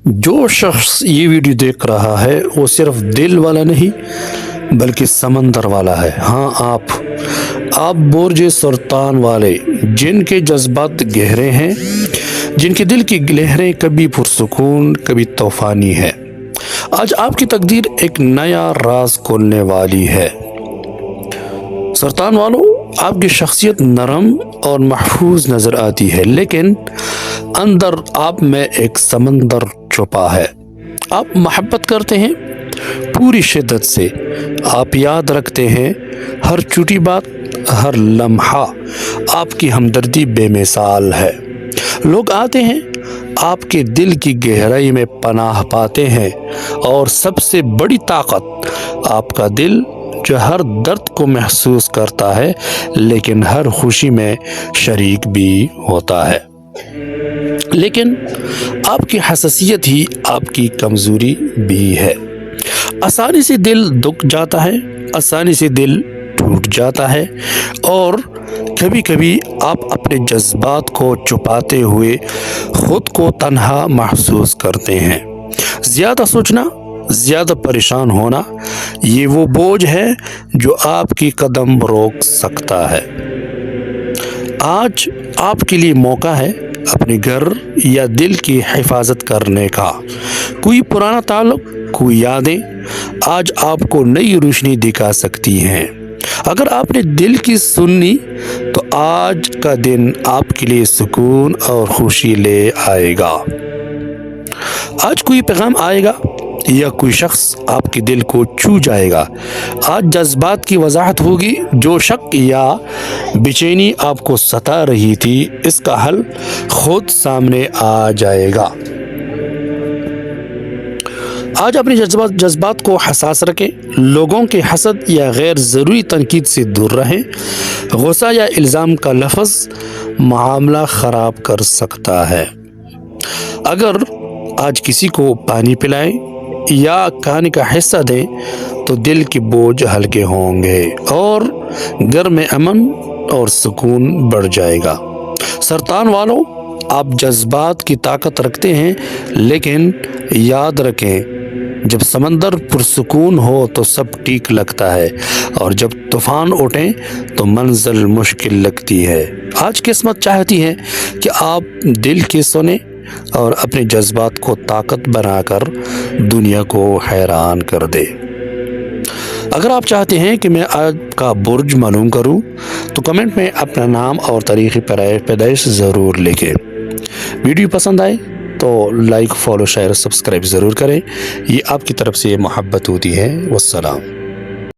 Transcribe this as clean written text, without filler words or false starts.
جو شخص یہ ویڈیو دیکھ رہا ہے وہ صرف دل والا نہیں بلکہ سمندر والا ہے۔ ہاں آپ برج سرطان والے، جن کے جذبات گہرے ہیں، جن کے دل کی لہریں کبھی پرسکون کبھی طوفانی ہے۔ آج آپ کی تقدیر ایک نیا راز کھولنے والی ہے۔ سرطان والوں، آپ کی شخصیت نرم اور محفوظ نظر آتی ہے، لیکن اندر آپ میں ایک سمندر چھپا ہے۔ آپ محبت کرتے ہیں پوری شدت سے، آپ یاد رکھتے ہیں ہر چھوٹی بات، ہر لمحہ آپ کی ہمدردی بے مثال ہے۔ لوگ آتے ہیں، آپ کے دل کی گہرائی میں پناہ پاتے ہیں، اور سب سے بڑی طاقت آپ کا دل، جو ہر درد کو محسوس کرتا ہے لیکن ہر خوشی میں شریک بھی ہوتا ہے۔ لیکن آپ کی حساسیت ہی آپ کی کمزوری بھی ہے۔ آسانی سے دل دکھ جاتا ہے، آسانی سے دل ٹوٹ جاتا ہے، اور کبھی کبھی آپ اپنے جذبات کو چھپاتے ہوئے خود کو تنہا محسوس کرتے ہیں۔ زیادہ سوچنا، زیادہ پریشان ہونا، یہ وہ بوجھ ہے جو آپ کی قدم روک سکتا ہے۔ آج آپ کے لیے موقع ہے اپنے گھر یا دل کی حفاظت کرنے کا۔ کوئی پرانا تعلق، کوئی یادیں آج آپ کو نئی روشنی دکھا سکتی ہیں۔ اگر آپ نے دل کی سنی تو آج کا دن آپ کے لیے سکون اور خوشی لے آئے گا۔ آج کوئی پیغام آئے گا یا کوئی شخص آپ کے دل کو چھو جائے گا۔ آج جذبات کی وضاحت ہوگی، جو شک یا بے چینی آپ کو ستا رہی تھی، اس کا حل خود سامنے آ جائے گا۔ آج اپنے جذبات کو حساس رکھیں، لوگوں کے حسد یا غیر ضروری تنقید سے دور رہیں۔ غصہ یا الزام کا لفظ معاملہ خراب کر سکتا ہے۔ اگر آج کسی کو پانی پلائیں یا کھانے کا حصہ دیں تو دل کے بوجھ ہلکے ہوں گے اور گھر میں امن اور سکون بڑھ جائے گا۔ سرطان والوں، آپ جذبات کی طاقت رکھتے ہیں، لیکن یاد رکھیں جب سمندر پرسکون ہو تو سب ٹھیک لگتا ہے، اور جب طوفان اٹھیں تو منزل مشکل لگتی ہے۔ آج قسمت چاہتی ہے کہ آپ دل کی سنیں اور اپنے جذبات کو طاقت بنا کر دنیا کو حیران کر دے۔ اگر آپ چاہتے ہیں کہ میں آپ کا برج معلوم کروں تو کمنٹ میں اپنا نام اور تاریخ پیدائش ضرور لکھیں۔ ویڈیو پسند آئے تو لائک، فالو، شیئر، سبسکرائب ضرور کریں۔ یہ آپ کی طرف سے محبت ہوتی ہے۔ والسلام۔